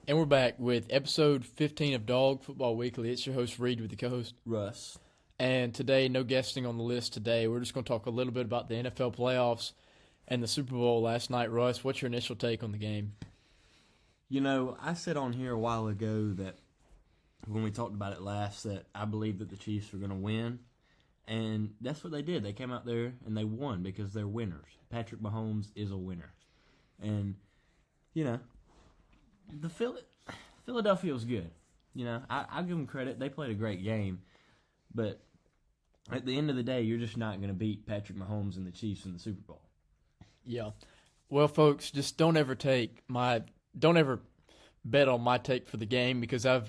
And we're back with episode 15 of Dawg Football Weekly. It's your host, Reed, with the co-host. Russ. And today, no guesting on the list today. We're just going to talk a little bit about the NFL playoffs and the Super Bowl last night. Russ, what's your initial take on the game? You know, I said on here a while ago that when we talked about it last that I believed that the Chiefs were going to win. And that's what they did. They came out there and they won because they're winners. Patrick Mahomes is a winner. And, you know, the Philadelphia was good. You know, I'll give them credit. They played a great game. But at the end of the day, you're just not going to beat Patrick Mahomes and the Chiefs in the Super Bowl. Yeah. Well, folks, just don't ever bet on my take for the game because I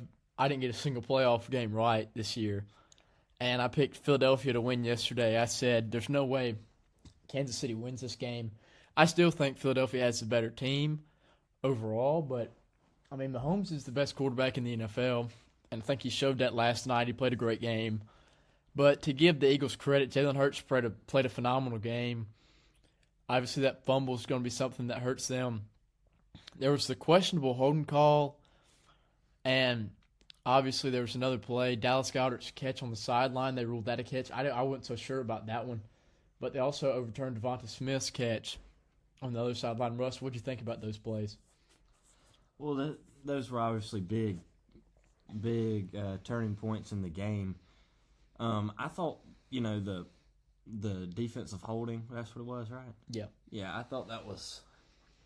didn't get a single playoff game right this year. And I picked Philadelphia to win yesterday. I said there's no way Kansas City wins this game. I still think Philadelphia has a better team overall, but I mean, Mahomes is the best quarterback in the NFL, and I think he showed that last night. He played a great game. But to give the Eagles credit, Jalen Hurts played a phenomenal game. Obviously, that fumble is going to be something that hurts them. There was the questionable holding call, and obviously there was another play. Dallas Goedert's catch on the sideline. They ruled that a catch. I wasn't so sure about that one. But they also overturned Devonta Smith's catch on the other sideline. Russ, what did you think about those plays? Well, those were obviously big turning points in the game. I thought, you know, the defensive holding, that's what it was, right? Yeah. Yeah, I thought that was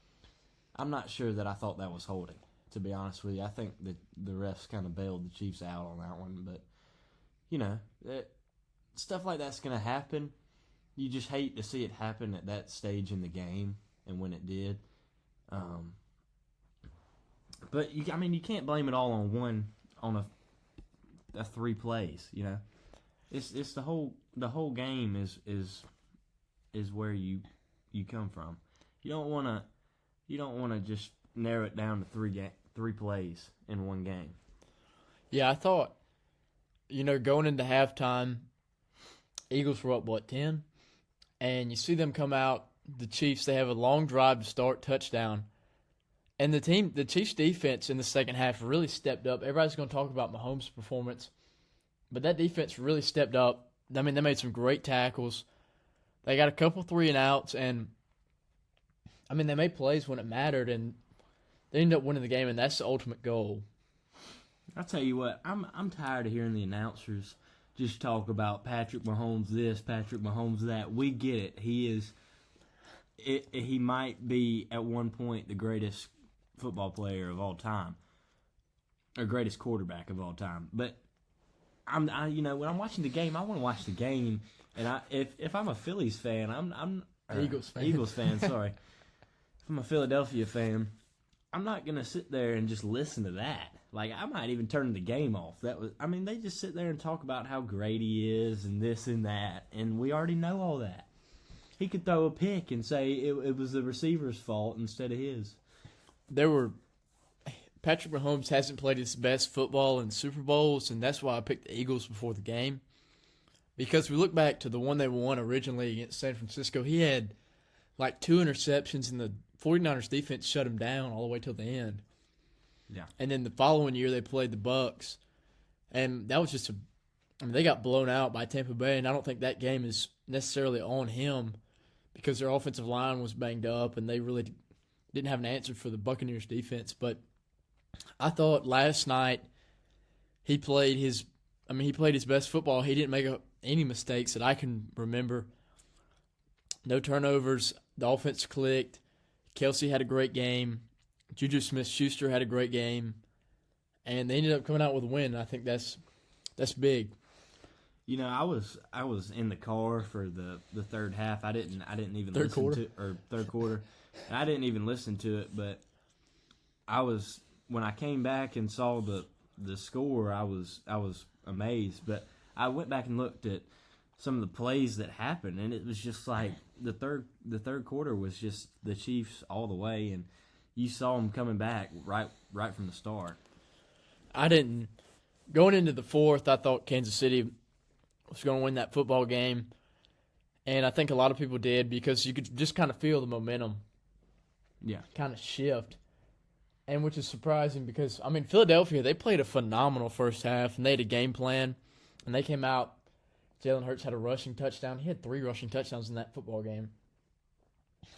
– I'm not sure that I thought that was holding, to be honest with you. I think that the refs kind of bailed the Chiefs out on that one. But, you know, stuff like that's going to happen. You just hate to see it happen at that stage in the game and when it did. But you can't blame it all on a 3 plays. You know, it's the whole game is where you come from. You don't want to just narrow it down to 3 plays in one game. Yeah, I thought, you know, going into halftime, Eagles were up 10, and you see them come out. The Chiefs, they have a long drive to start, touchdown. And the Chiefs' defense in the second half really stepped up. Everybody's going to talk about Mahomes' performance, but that defense really stepped up. I mean, they made some great tackles. They got a couple 3-and-outs, and I mean, they made plays when it mattered, and they ended up winning the game, and that's the ultimate goal. I'll tell you what, I'm tired of hearing the announcers just talk about Patrick Mahomes this, Patrick Mahomes that. We get it. He might be at one point the greatest football player of all time, or greatest quarterback of all time. But when I'm watching the game, I want to watch the game. And if I'm a Phillies fan, I'm Eagles fan. Sorry, if I'm a Philadelphia fan, I'm not gonna sit there and just listen to that. Like, I might even turn the game off. They just sit there and talk about how great he is and this and that, and we already know all that. He could throw a pick and say it was the receiver's fault instead of his. Patrick Mahomes hasn't played his best football in Super Bowls, and that's why I picked the Eagles before the game. Because we look back to the one they won originally against San Francisco, he had like 2 interceptions, and the 49ers defense shut him down all the way till the end. Yeah. And then the following year they played the Bucs, and that was just they got blown out by Tampa Bay, and I don't think that game is necessarily on him because their offensive line was banged up, and they really didn't have an answer for the Buccaneers defense. But I thought last night he played his best football. He didn't make any mistakes that I can remember. No turnovers. The offense clicked. Kelsey had a great game. Juju Smith-Schuster had a great game. And they ended up coming out with a win. I think that's big. You know, I was in the car for the third half. I didn't even third listen quarter. to or third quarter. And I didn't even listen to it, but when I came back and saw the score, I was amazed. But I went back and looked at some of the plays that happened, and it was just like the third quarter was just the Chiefs all the way, and you saw them coming back right from the start. Going into the fourth, I thought Kansas City was going to win that football game, and I think a lot of people did because you could just kind of feel the momentum Yeah. kind of shift. and which is surprising because, I mean, Philadelphia, they played a phenomenal first half, and they had a game plan, and they came out. Jalen Hurts had a rushing touchdown. He had 3 rushing touchdowns in that football game.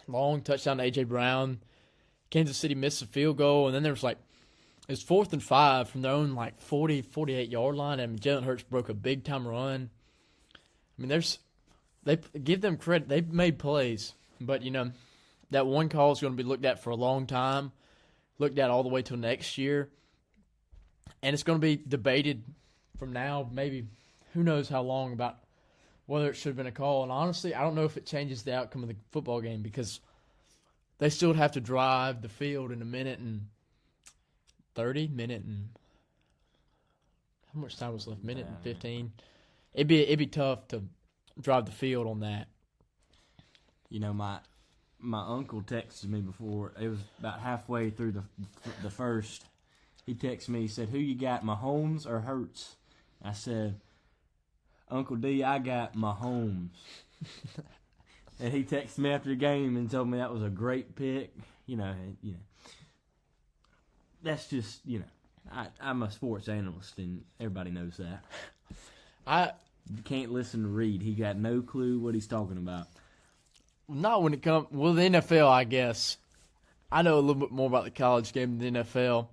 Long touchdown to A.J. Brown. Kansas City missed a field goal, and then there was it was 4th and 5 from their own 40, 48-yard line, and Jalen Hurts broke a big-time run. I mean, they give them credit. They made plays, but, that one call is going to be looked at for a long time, looked at all the way till next year, and it's going to be debated from now, maybe who knows how long, about whether it should have been a call. And honestly, I don't know if it changes the outcome of the football game because they still have to drive the field in a minute and 30, how much time was left? Minute and 15. It'd be tough to drive the field on that. My uncle texted me before. It was about halfway through the first. He texted me. He said, "Who you got, Mahomes or Hurts?" I said, "Uncle D, I got Mahomes." And he texted me after the game and told me that was a great pick. That's just I'm a sports analyst and everybody knows that. You can't listen to Reed. He got no clue what he's talking about. Not when it comes the NFL, I guess. I know a little bit more about the college game than the NFL.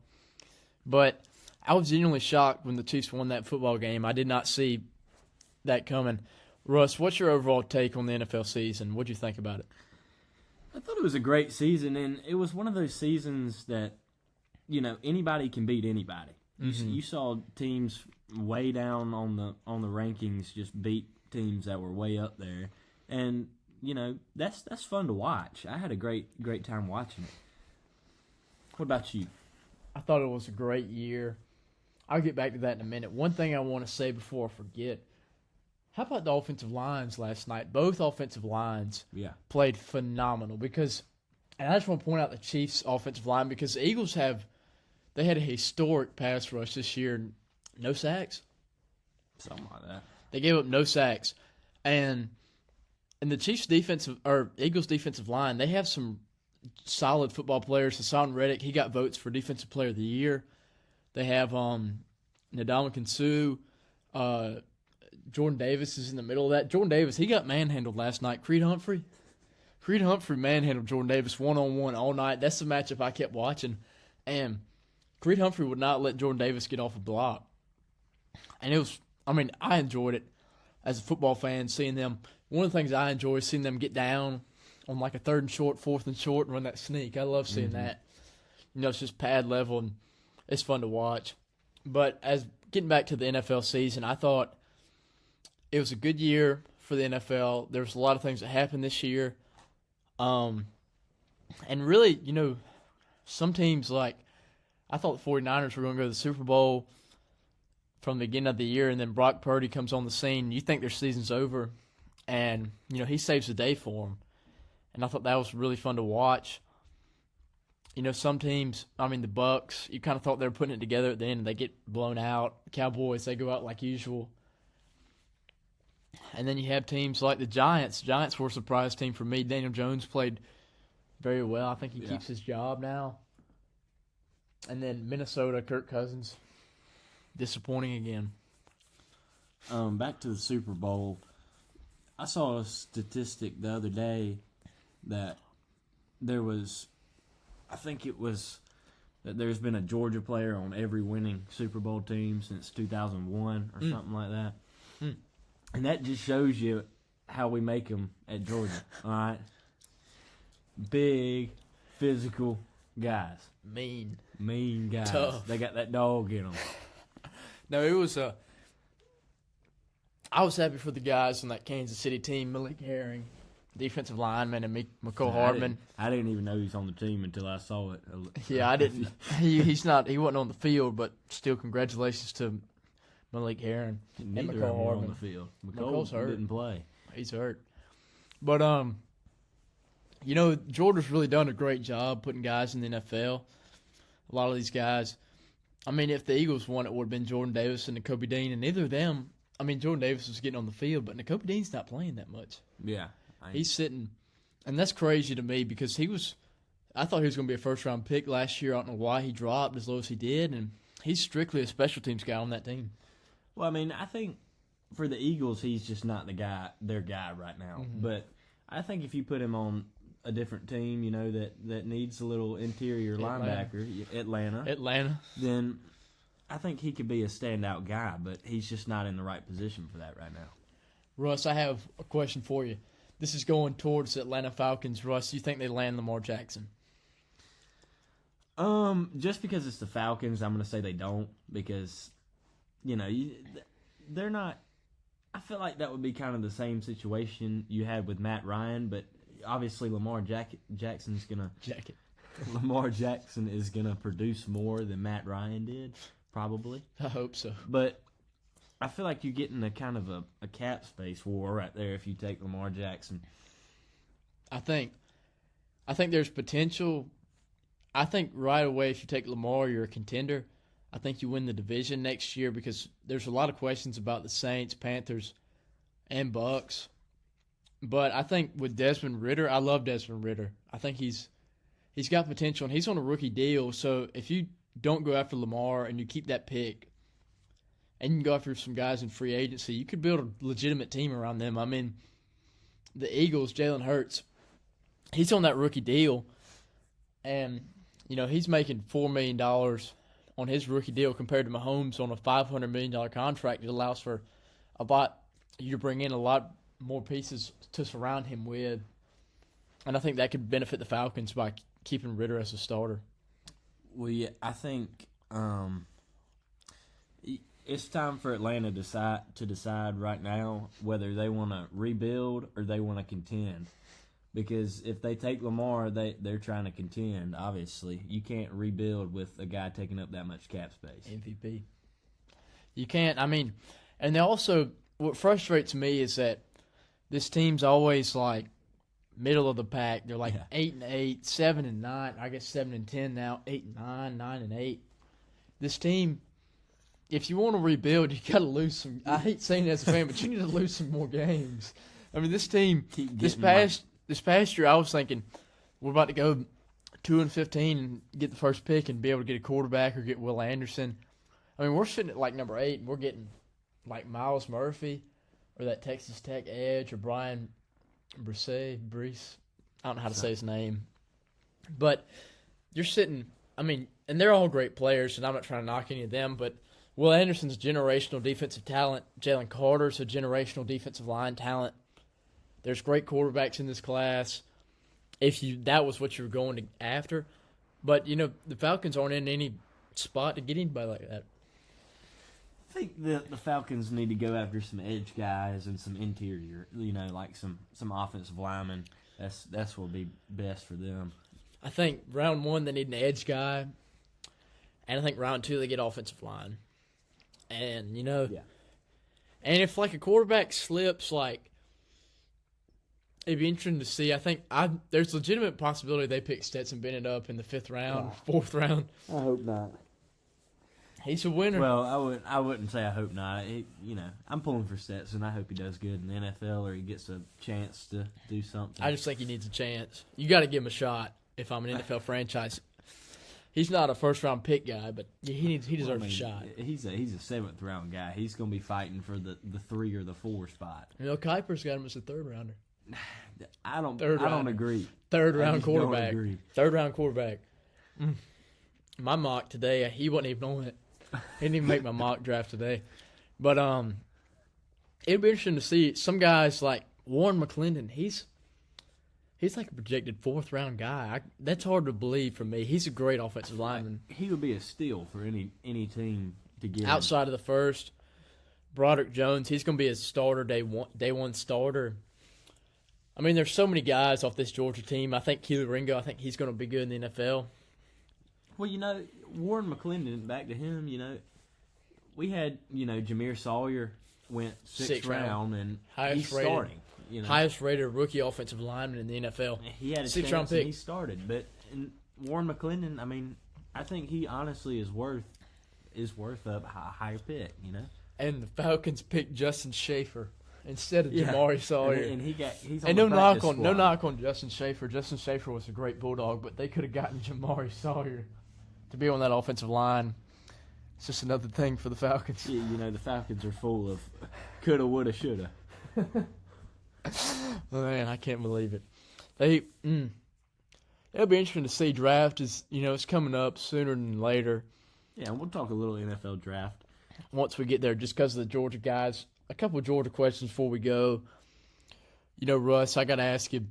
But I was genuinely shocked when the Chiefs won that football game. I did not see that coming. Russ, what's your overall take on the NFL season? What did you think about it? I thought it was a great season, and it was one of those seasons that, anybody can beat anybody. Mm-hmm. You saw teams way down on the rankings just beat teams that were way up there. And that's fun to watch. I had a great time watching it. What about you? I thought it was a great year. I'll get back to that in a minute. One thing I want to say before I forget, how about the offensive lines last night? Both offensive lines played phenomenal and I just want to point out the Chiefs' offensive line because the Eagles had a historic pass rush this year. No sacks? Something like that. They gave up no sacks. And the Chiefs' Eagles' defensive line, they have some solid football players. Hassan Reddick, he got votes for Defensive Player of the Year. They have Ndamukong Suh. Jordan Davis is in the middle of that. Jordan Davis, he got manhandled last night. Creed Humphrey manhandled Jordan Davis one-on-one all night. That's the matchup I kept watching. And Creed Humphrey would not let Jordan Davis get off a block. And I enjoyed it as a football fan, seeing them. One of the things I enjoy is seeing them get down on a 3rd and short, 4th and short, and run that sneak. I love seeing that. It's just pad level, and it's fun to watch. But as getting back to the NFL season, I thought it was a good year for the NFL. There was a lot of things that happened this year. And really, some teams I thought the 49ers were going to go to the Super Bowl from the beginning of the year, and then Brock Purdy comes on the scene. You think their season's over, and, he saves the day for them. And I thought that was really fun to watch. Some teams, the Bucks, you kind of thought they were putting it together at the end, and they get blown out. The Cowboys, they go out like usual. And then you have teams like the Giants. Giants were a surprise team for me. Daniel Jones played very well. I think he keeps his job now. And then Minnesota, Kirk Cousins, disappointing again. Back to the Super Bowl. I saw a statistic the other day that there's been a Georgia player on every winning Super Bowl team since 2001 or something like that. And that just shows you how we make them at Georgia, all right? Big, physical guys. Mean guys. Tough. They got that dog in them. No, it was I was happy for the guys on that Kansas City team. Malik Herring, defensive lineman, and McCole Hardman. I didn't even know he was on the team until I saw it. Yeah, I didn't. He wasn't on the field, but still, congratulations to Malik Herring and McCole Hardman on the field. McCole's hurt. Didn't play. He's hurt. But Georgia's really done a great job putting guys in the NFL. A lot of these guys. If the Eagles won, it would have been Jordan Davis and Nakobe Dean, and neither of them. Jordan Davis was getting on the field, but Nakobe Dean's not playing that much. Yeah. He's sitting, and that's crazy to me because he was I thought he was going to be a first-round pick last year. I don't know why he dropped as low as he did, and he's strictly a special teams guy on that team. Well, I mean, I think for the Eagles, he's just not their guy right now. Mm-hmm. But I think if you put him on a different team, you know, that needs a little interior linebacker, Atlanta, then I think he could be a standout guy, but he's just not in the right position for that right now. Russ, I have a question for you. This is going towards the Atlanta Falcons. Russ, do you think they land Lamar Jackson? Just because it's the Falcons, I'm going to say they don't, because, you know, they're not. I feel like that would be kind of the same situation you had with Matt Ryan, but obviously Lamar Jackson is going to produce more than Matt Ryan did, probably. I hope so. But I feel like you're getting a kind of a cap space war right there if you take Lamar Jackson. I think there's potential. I think right away if you take Lamar, you're a contender. I think you win the division next year because there's a lot of questions about the Saints, Panthers, and Bucks. But I think with Desmond Ridder, I love Desmond Ridder. I think he's got potential, and he's on a rookie deal. So if you don't go after Lamar and you keep that pick, and you can go after some guys in free agency, you could build a legitimate team around them. I mean, the Eagles, Jalen Hurts, he's on that rookie deal, and you know he's making $4 million on his rookie deal compared to Mahomes on a $500 million contract. It allows for you to bring in a lot more pieces to surround him with, and I think that could benefit the Falcons by keeping Ridder as a starter. Well, yeah, I think it's time for Atlanta to decide right now whether they want to rebuild or they want to contend. Because if they take Lamar, they're trying to contend, obviously. You can't rebuild with a guy taking up that much cap space. MVP. You can't. I mean, and they also, what frustrates me is that this team's always like middle of the pack. They're like 8-8, 7-9. I guess 7-10 now. 8-9, 9-8. This team, if you want to rebuild, you got to lose some. I hate saying that as a fan, but you need to lose some more games. I mean, this team this past year, I was thinking we're about to go 2-15 and get the first pick and be able to get a quarterback or get Will Anderson. I mean, we're sitting at like number 8, and we're getting like Miles Murphy or that Texas Tech edge or Brian Brees. I don't know how to say his name. But you're sitting, I mean, and they're all great players, and I'm not trying to knock any of them, but Will Anderson's generational defensive talent. Jalen Carter's a generational defensive line talent. There's great quarterbacks in this class. That was what you were going after. But, you know, the Falcons aren't in any spot to get anybody like that. I think the Falcons need to go after some edge guys and some interior, you know, like some offensive linemen. That's what would be best for them. I think round 1 they need an edge guy. And I think round 2 they get offensive line. And, you know, and if like a quarterback slips, like, it'd be interesting to see. I think there's legitimate possibility they pick Stetson Bennett up in the 5th round, 4th round. I hope not. He's a winner. Well, I wouldn't say I hope not. You know, I'm pulling for Stetson. I hope he does good in the NFL or he gets a chance to do something. I just think he needs a chance. You got to give him a shot. If I'm an NFL franchise, he's not a first-round pick guy, but he deserves a shot. He's a 7th round guy. He's going to be fighting for the 3 or the 4 spot. You know, Kuiper's got him as a 3rd rounder. I don't agree. 3rd round quarterback. Don't agree. 3rd round quarterback. My mock today, he wasn't even on it. He didn't even make my mock draft today. But it'd be interesting to see some guys like Warren McClendon. He's like a projected 4th round guy. That's hard to believe for me. He's a great offensive lineman. He would be a steal for any team to get outside of the first. Broderick Jones, he's going to be a starter day one starter. I mean, there's so many guys off this Georgia team. I think Keely Ringo, I think he's going to be good in the NFL. Well, you know, Warren McClendon, back to him, you know, we had, you know, Jameer Sawyer went 6th round, and he's starting. You know. Highest rated rookie offensive lineman in the NFL. He had a 6th chance round pick. And he started. But Warren McClendon, I mean, I think he honestly is worth a higher pick, you know. And the Falcons picked Justin Schaefer instead of Jamari Sawyer. And he's on And the no practice knock squad. on Justin Schaefer. Justin Schaefer was a great Bulldog, but they could have gotten Jamari Sawyer to be on that offensive line. It's just another thing for the Falcons. Yeah, the Falcons are full of coulda, woulda, shoulda. Man, I can't believe it. It'll be interesting to see. Draft is, it's coming up sooner than later. Yeah, and we'll talk a little NFL draft once we get there, just because of the Georgia guys. A couple of Georgia questions before we go. Russ, I got to ask you,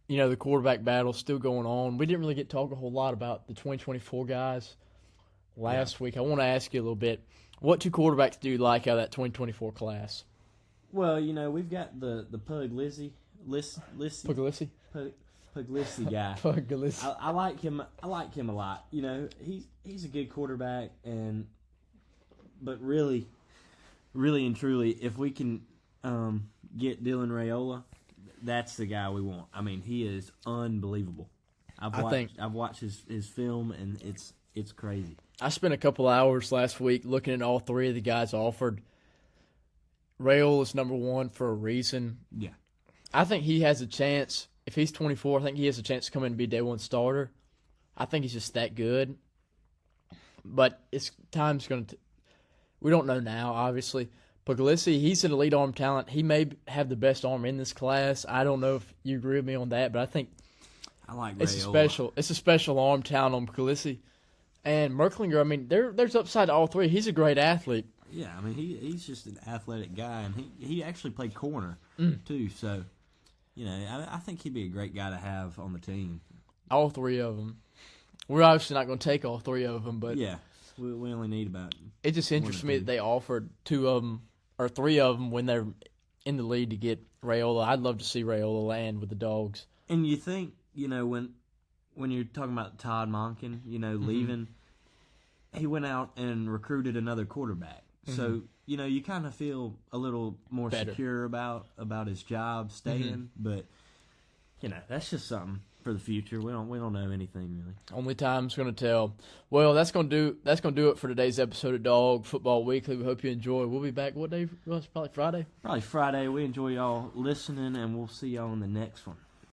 the quarterback battle still going on. We didn't really get to talk a whole lot about the 2024 guys last week. I want to ask you a little bit. What two quarterbacks do you like out of that 2024 class? Well, we've got the Puglisi guy. Puglisi. I like him. I like him a lot. He's a good quarterback, but really and truly, if we can get Dylan Raiola, that's the guy we want. I mean, he is unbelievable. I've watched his film, and it's crazy. I spent a couple hours last week looking at all three of the guys offered. Raiola's number one for a reason. Yeah. I think he has a chance. If he's 24, I think he has a chance to come in and be a day one starter. I think he's just that good. But time's going to – we don't know now, obviously. Puglisi, he's an elite arm talent. He may have the best arm in this class. I don't know if you agree with me on that, but I think I like Raiola. It's a special arm talent on Puglisi. And Merklinger, I mean, there's upside to all three. He's a great athlete. Yeah, I mean, he's just an athletic guy, and he actually played corner, too. So, I think he'd be a great guy to have on the team. All three of them. We're obviously not going to take all three of them, but yeah, we only need about. It just interests me that they offered two of them or three of them when they're in the lead to get Raiola. I'd love to see Raiola land with the Dogs. And you think, when you're talking about Todd Monken, leaving, he went out and recruited another quarterback. So, you kind of feel a little more better. Secure about his job staying, but that's just something for the future. We don't know anything really. Only time's going to tell. Well, that's going to do it for today's episode of Dawg Football Weekly. We hope you enjoy. We'll be back what day, Russ? Probably Friday. Probably Friday. We enjoy y'all listening, and we'll see y'all in the next one.